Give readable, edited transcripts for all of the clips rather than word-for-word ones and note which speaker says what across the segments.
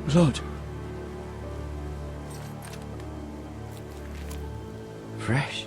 Speaker 1: Blood.
Speaker 2: Fresh.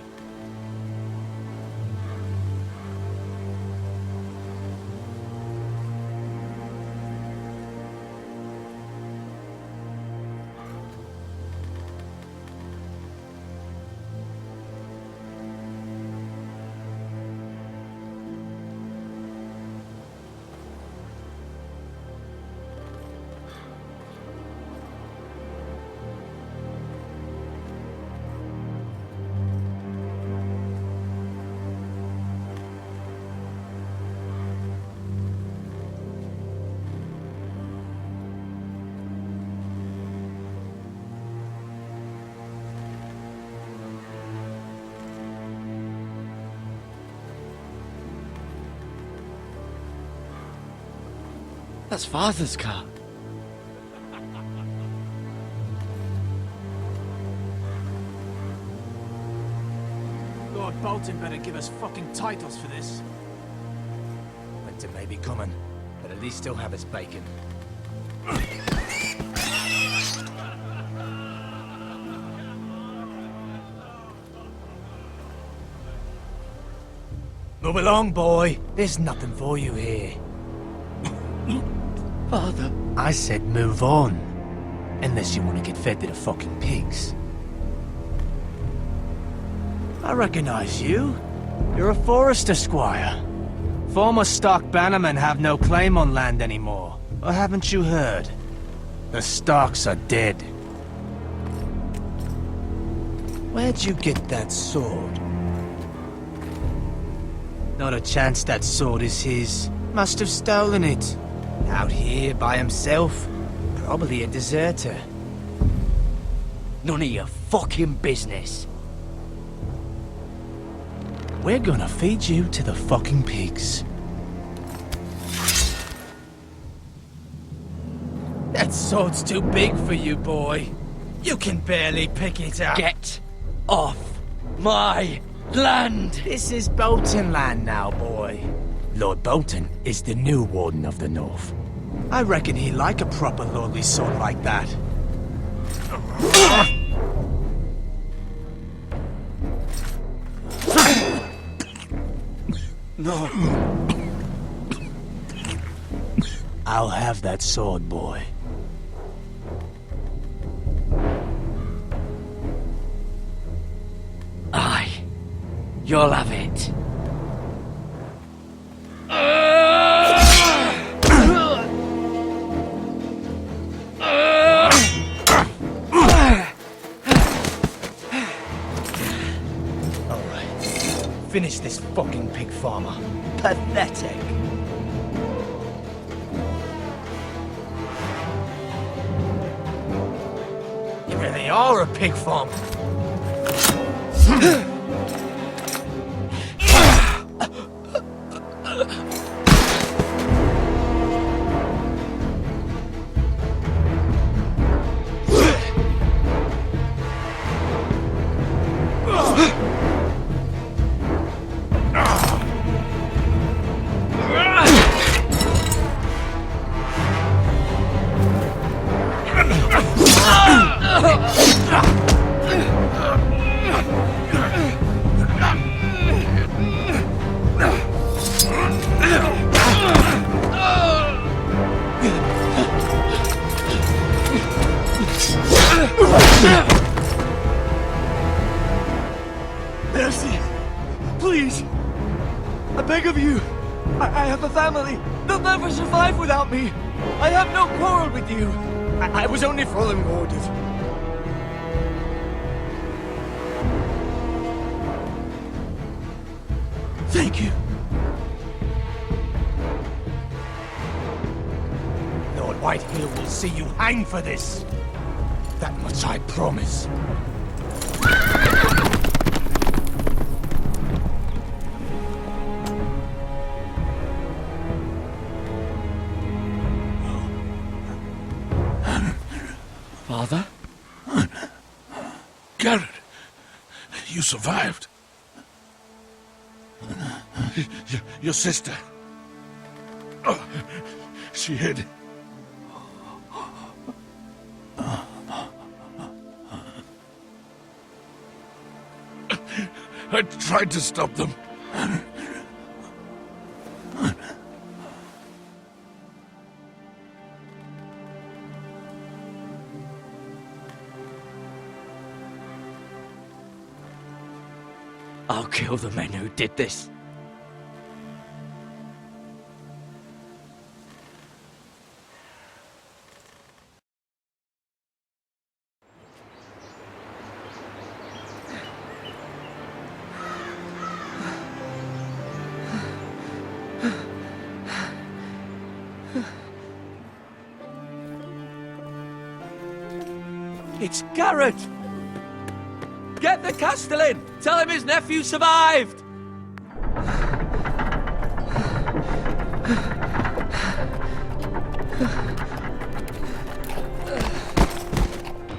Speaker 1: That's Father's car.
Speaker 3: Lord Bolton better give us fucking titles for this. Winter may be coming, but at least he'll have his bacon. Move along, boy. There's nothing for you here.
Speaker 1: Father.
Speaker 3: I said move on. Unless you want to get fed to the fucking pigs. I recognize you. You're a Forester squire. Former stock bannermen have no claim on land anymore. Or haven't you heard? The Starks are dead. Where'd you get that sword? Not a chance that sword is his. Must have stolen it. Out here by himself. Probably a deserter.
Speaker 2: None of your fucking business.
Speaker 3: We're gonna feed you to the fucking pigs. That sword's too big for you, boy. You can barely pick it up.
Speaker 2: Get off my land!
Speaker 3: This is Bolton land now, boy. Lord Bolton is the new Warden of the North. I reckon he'd like a proper lordly sword like that.
Speaker 1: No.
Speaker 3: I'll have that sword, boy.
Speaker 2: Aye. You'll have it.
Speaker 3: Finish this fucking pig farmer. Pathetic. You really are a pig farmer.
Speaker 1: Mercy! Please! I beg of you! I have a family! They'll never survive without me! I have no quarrel with you. I was only following orders. Thank you.
Speaker 3: Lord Whitehill will see you hang for this. That much I promise.
Speaker 2: Father?
Speaker 4: Garrett, you survived. Your sister. Oh, she hid. I tried to stop them.
Speaker 2: I'll kill the men who did this.
Speaker 3: It's Garrett!
Speaker 2: Get the Castellan! Tell him his nephew survived!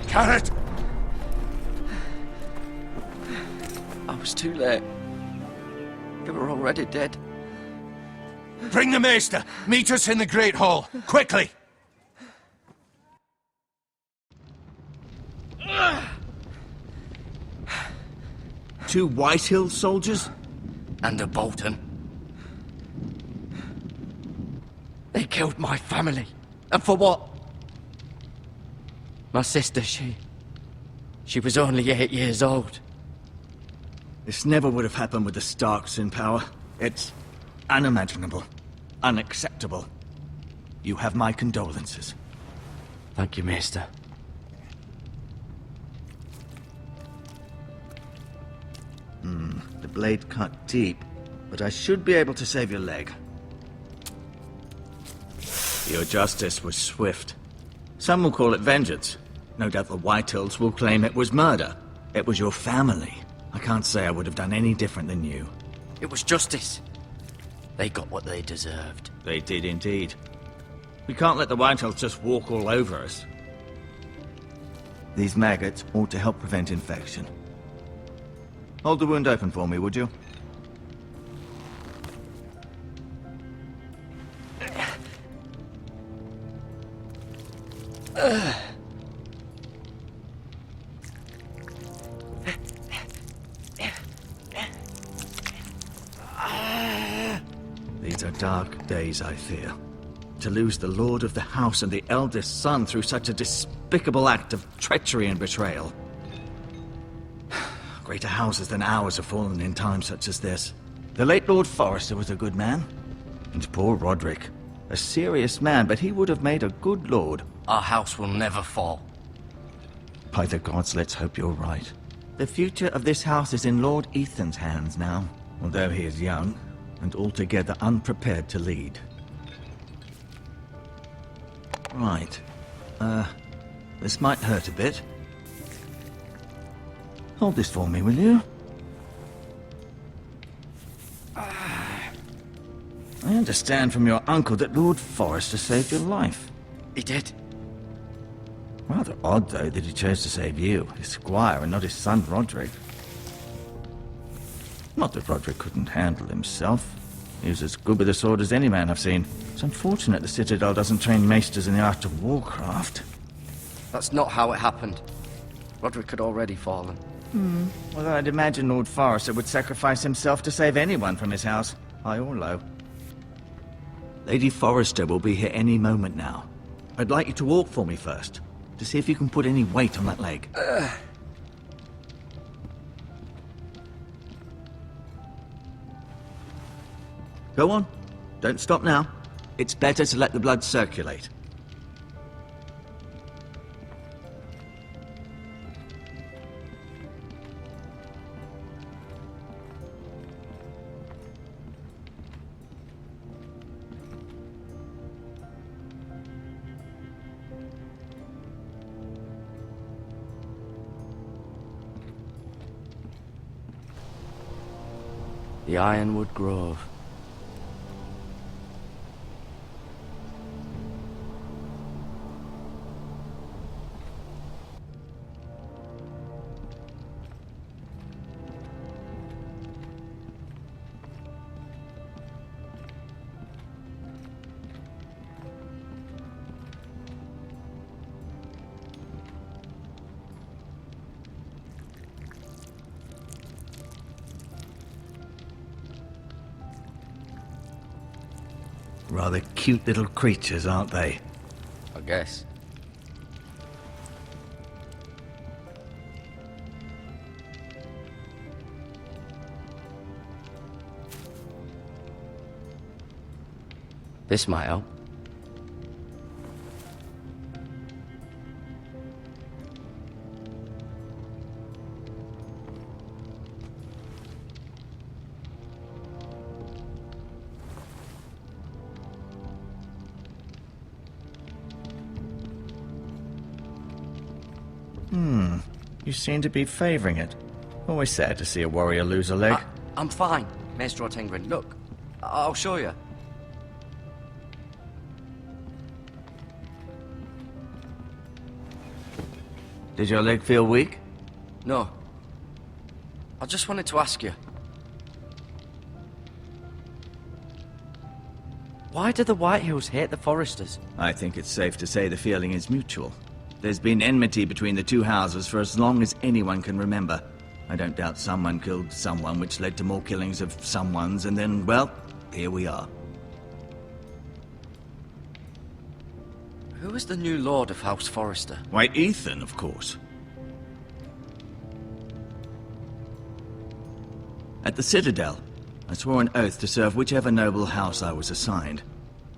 Speaker 4: Garrett!
Speaker 2: I was too late. They were already dead.
Speaker 3: Bring the Maester! Meet us in the Great Hall, quickly!
Speaker 1: Two Whitehill soldiers?
Speaker 2: And a Bolton. They killed my family. And for what? My sister, she was only 8 years old.
Speaker 1: This never would have happened with the Starks in power. It's unimaginable. Unacceptable. You have my condolences.
Speaker 2: Thank you, Maester.
Speaker 1: The blade cut deep, but I should be able to save your leg. Your justice was swift. Some will call it vengeance. No doubt the Whitehills will claim it was murder. It was your family. I can't say I would have done any different than you.
Speaker 2: It was justice. They got what they deserved.
Speaker 1: They did indeed. We can't let the Whitehills just walk all over us. These maggots ought to help prevent infection. Hold the wound open for me, would you? These are dark days, I fear. To lose the lord of the house and the eldest son through such a despicable act of treachery and betrayal. Greater houses than ours have fallen in times such as this. The late Lord Forrester was a good man. And poor Roderick. A serious man, but he would have made a good lord.
Speaker 2: Our house will never fall.
Speaker 1: By the gods, let's hope you're right. The future of this house is in Lord Ethan's hands now, although he is young and altogether unprepared to lead. Right. This might hurt a bit. Hold this for me, will you? I understand from your uncle that Lord Forrester saved your life.
Speaker 2: He did.
Speaker 1: Rather odd, though, that he chose to save you, his squire, and not his son Roderick. Not that Roderick couldn't handle himself. He was as good with a sword as any man I've seen. It's unfortunate the Citadel doesn't train maesters in the art of warcraft.
Speaker 2: That's not how it happened. Roderick had already fallen.
Speaker 1: Well, I'd imagine Lord Forrester would sacrifice himself to save anyone from his house, high or low. Lady Forrester will be here any moment now. I'd like you to walk for me first, to see if you can put any weight on that leg. Go on. Don't stop now. It's better to let the blood circulate.
Speaker 2: The Ironwood Grove.
Speaker 1: Rather cute little creatures, aren't they?
Speaker 2: I guess. This might help.
Speaker 1: You seem to be favoring it. Always sad to see a warrior lose a leg.
Speaker 2: I'm fine, Maestro Tengrin. Look, I'll show you.
Speaker 1: Did your leg feel weak?
Speaker 2: No. I just wanted to ask you. Why do the Whitehills hate the Foresters?
Speaker 1: I think it's safe to say the feeling is mutual. There's been enmity between the two houses for as long as anyone can remember. I don't doubt someone killed someone, which led to more killings of someones, and then, well, here we are.
Speaker 2: Who is the new Lord of House Forrester?
Speaker 1: Why, Ethan, of course. At the Citadel, I swore an oath to serve whichever noble house I was assigned.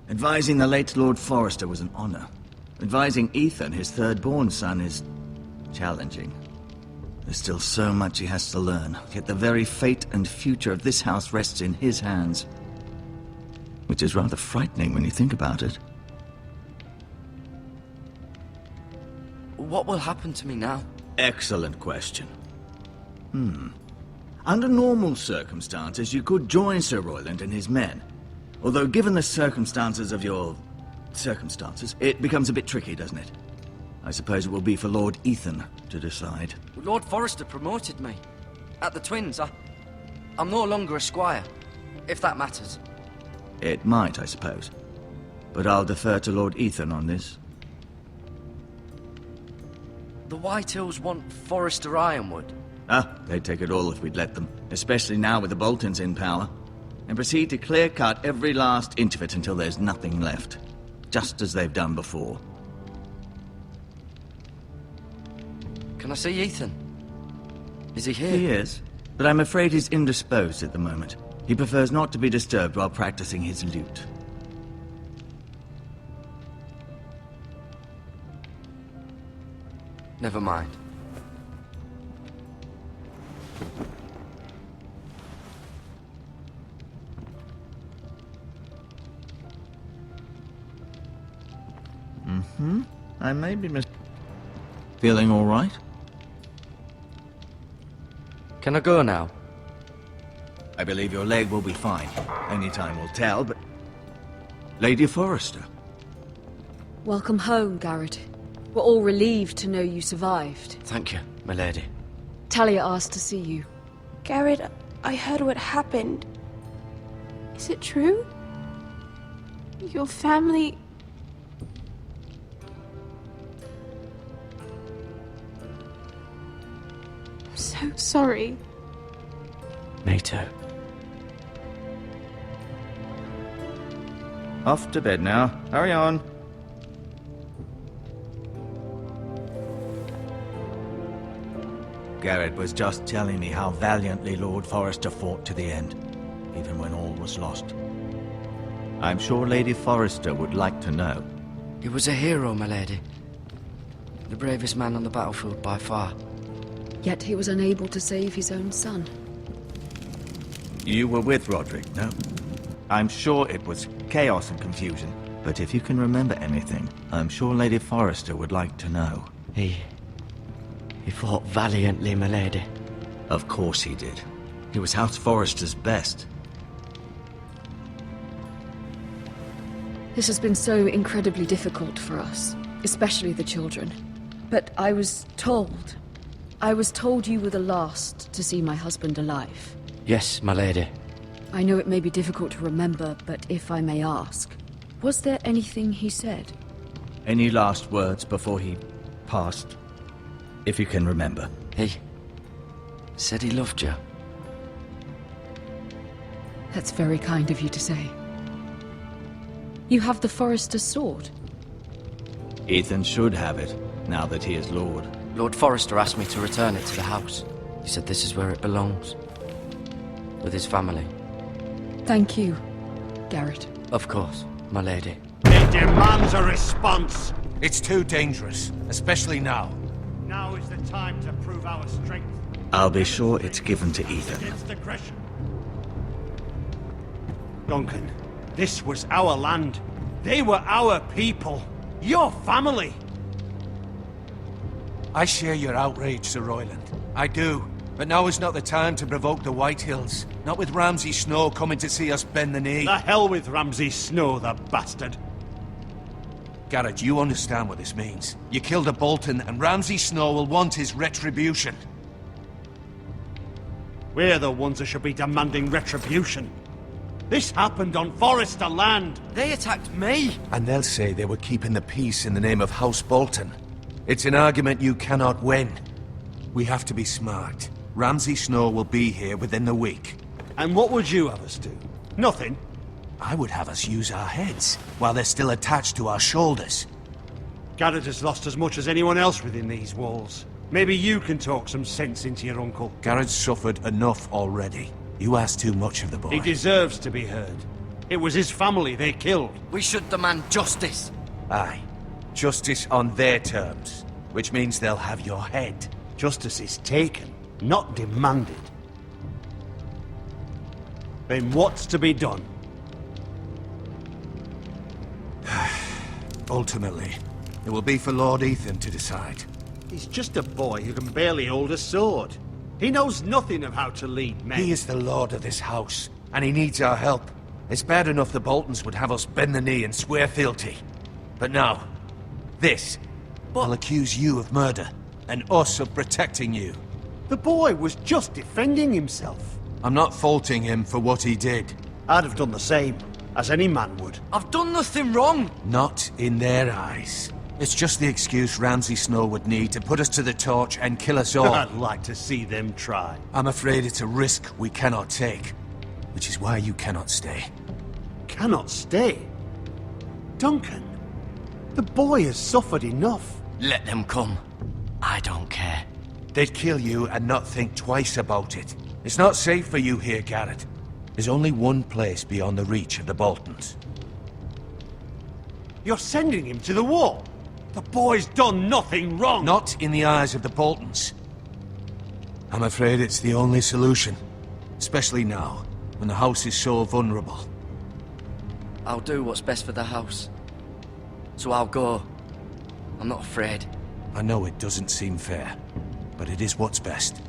Speaker 1: Advising the late Lord Forrester was an honor. Advising Ethan, his third-born son, is challenging. There's still so much he has to learn, yet the very fate and future of this house rests in his hands. Which is rather frightening when you think about it.
Speaker 2: What will happen to me now?
Speaker 1: Excellent question. Under normal circumstances, you could join Sir Royland and his men. Although given the circumstances of your circumstances, it becomes a bit tricky, doesn't it? I suppose it will be for Lord Ethan to decide.
Speaker 2: Lord Forrester promoted me. At the Twins, I'm no longer a squire, if that matters.
Speaker 1: It might, I suppose. But I'll defer to Lord Ethan on this.
Speaker 2: The Whitehills want Forrester Ironwood.
Speaker 1: They'd take it all if we'd let them. Especially now with the Boltons in power. And proceed to clear-cut every last inch of it until there's nothing left. Just as they've done before.
Speaker 2: Can I see Ethan? Is he here?
Speaker 1: He is, but I'm afraid he's indisposed at the moment. He prefers not to be disturbed while practicing his lute.
Speaker 2: Never mind.
Speaker 1: I may be Feeling all right?
Speaker 2: Can I go now?
Speaker 1: I believe your leg will be fine. Only time will tell, but... Lady Forrester.
Speaker 5: Welcome home, Garrett. We're all relieved to know you survived.
Speaker 2: Thank you, my lady.
Speaker 5: Talia asked to see you.
Speaker 6: Garrett, I heard what happened. Is it true? Your family... I'm so sorry.
Speaker 2: Me too.
Speaker 1: Off to bed now. Hurry on. Garrett was just telling me how valiantly Lord Forrester fought to the end, even when all was lost. I'm sure Lady Forrester would like to know.
Speaker 2: He was a hero, my lady. The bravest man on the battlefield by far.
Speaker 5: Yet he was unable to save his own son.
Speaker 1: You were with Roderick, no? I'm sure it was chaos and confusion. But if you can remember anything, I'm sure Lady Forrester would like to know.
Speaker 2: He fought valiantly, my lady.
Speaker 1: Of course he did. He was House Forrester's best.
Speaker 5: This has been so incredibly difficult for us, especially the children. But I was told you were the last to see my husband alive.
Speaker 2: Yes, my lady.
Speaker 5: I know it may be difficult to remember, but if I may ask, was there anything he said?
Speaker 1: Any last words before he passed? If you can remember.
Speaker 2: He said he loved you.
Speaker 5: That's very kind of you to say. You have the Forrester's sword.
Speaker 1: Ethan should have it, now that he is Lord.
Speaker 2: Lord Forrester asked me to return it to the house. He said this is where it belongs. With his family.
Speaker 5: Thank you, Garrett.
Speaker 2: Of course, my lady.
Speaker 7: It demands a response.
Speaker 3: It's too dangerous, especially now.
Speaker 7: Now is the time to prove our strength.
Speaker 1: I'll be sure it's given to Ethan.
Speaker 7: Against aggression. Duncan, this was our land. They were our people. Your family.
Speaker 3: I share your outrage, Sir Royland. I do. But now is not the time to provoke the Whitehills. Not with Ramsay Snow coming to see us bend the knee.
Speaker 7: The hell with Ramsay Snow, the bastard.
Speaker 3: Garrett, you understand what this means. You killed a Bolton, and Ramsay Snow will want his retribution.
Speaker 7: We're the ones that should be demanding retribution. This happened on Forrester land.
Speaker 2: They attacked me!
Speaker 3: And they'll say they were keeping the peace in the name of House Bolton. It's an argument you cannot win. We have to be smart. Ramsay Snow will be here within the week.
Speaker 7: And what would you have us do? Nothing.
Speaker 3: I would have us use our heads, while they're still attached to our shoulders.
Speaker 7: Garrett has lost as much as anyone else within these walls. Maybe you can talk some sense into your uncle.
Speaker 3: Garrett's suffered enough already. You ask too much of the boy.
Speaker 7: He deserves to be heard. It was his family they killed.
Speaker 2: We should demand justice.
Speaker 3: Aye. Justice on their terms, which means they'll have your head.
Speaker 7: Justice is taken, not demanded. Then what's to be done?
Speaker 3: Ultimately, it will be for Lord Ethan to decide.
Speaker 7: He's just a boy who can barely hold a sword. He knows nothing of how to lead men.
Speaker 3: He is the lord of this house, and he needs our help. It's bad enough the Boltons would have us bend the knee and swear fealty. But now, this will accuse you of murder, and us of protecting you.
Speaker 7: The boy was just defending himself.
Speaker 3: I'm not faulting him for what he did.
Speaker 7: I'd have done the same, as any man would.
Speaker 2: I've done nothing wrong!
Speaker 3: Not in their eyes. It's just the excuse Ramsay Snow would need to put us to the torch and kill us all.
Speaker 7: I'd like to see them try.
Speaker 3: I'm afraid it's a risk we cannot take, which is why you cannot stay.
Speaker 7: Cannot stay? Duncan, the boy has suffered enough.
Speaker 2: Let them come. I don't care.
Speaker 3: They'd kill you and not think twice about it. It's not safe for you here, Garrett. There's only one place beyond the reach of the Boltons.
Speaker 7: You're sending him to the wall. The boy's done nothing wrong.
Speaker 3: Not in the eyes of the Boltons. I'm afraid it's the only solution. Especially now, when the house is so vulnerable.
Speaker 2: I'll do what's best for the house. So I'll go. I'm not afraid.
Speaker 3: I know it doesn't seem fair, but it is what's best.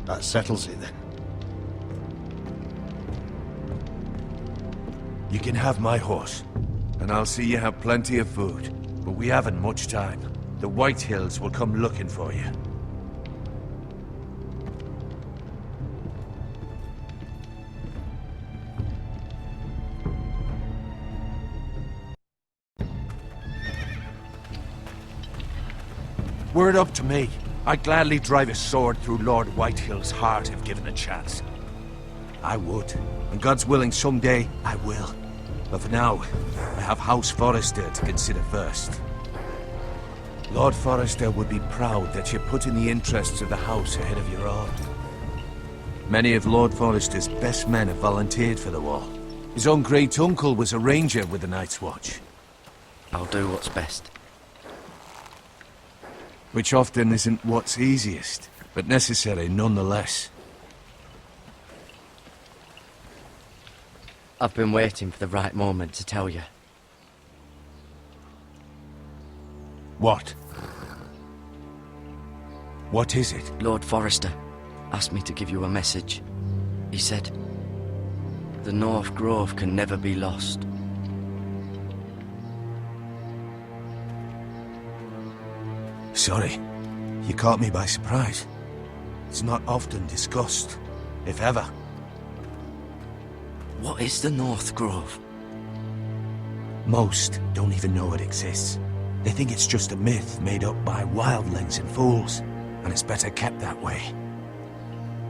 Speaker 7: That settles it then.
Speaker 3: You can have my horse, and I'll see you have plenty of food. But we haven't much time. The Whitehills will come looking for you. Were it up to me, I'd gladly drive a sword through Lord Whitehill's heart if given the chance. I would, and God's willing someday I will. But for now, I have House Forrester to consider first. Lord Forrester would be proud that you put in the interests of the house ahead of your own. Many of Lord Forrester's best men have volunteered for the war. His own great-uncle was a ranger with the Night's Watch.
Speaker 2: I'll do what's best.
Speaker 3: Which often isn't what's easiest, but necessary nonetheless.
Speaker 2: I've been waiting for the right moment to tell you.
Speaker 3: What?
Speaker 8: What is it?
Speaker 2: Lord Forrester asked me to give you a message. He said, the North Grove can never be lost.
Speaker 8: Sorry. You caught me by surprise. It's not often discussed, if ever.
Speaker 2: What is the North Grove?
Speaker 8: Most don't even know it exists. They think it's just a myth made up by wildlings and fools, and it's better kept that way.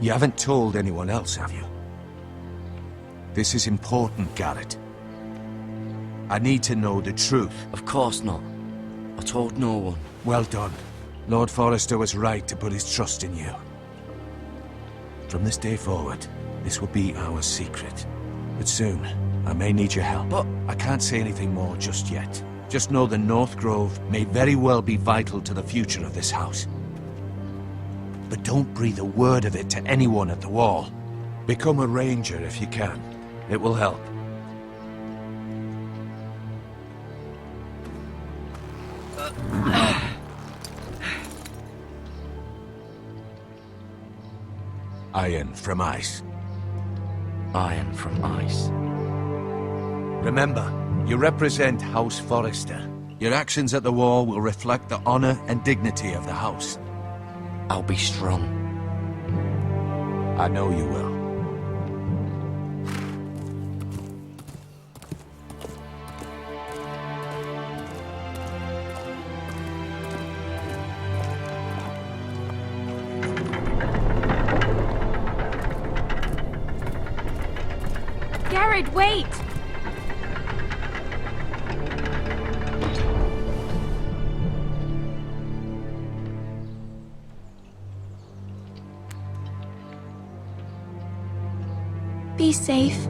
Speaker 8: You haven't told anyone else, have you? This is important, Garrett. I need to know the truth.
Speaker 2: Of course not. I told no one.
Speaker 8: Well done. Lord Forrester was right to put his trust in you. From this day forward, this will be our secret. But soon, I may need your help.
Speaker 2: But
Speaker 8: I can't say anything more just yet. Just know the North Grove may very well be vital to the future of this house. But don't breathe a word of it to anyone at the Wall. Become a ranger if you can. It will help. Iron from ice.
Speaker 2: iron from ice.
Speaker 8: Remember, you represent House Forrester. Your actions at the Wall will reflect the honor and dignity of the house.
Speaker 2: I'll be strong.
Speaker 8: I know you will.
Speaker 6: Garrett, wait! Be safe.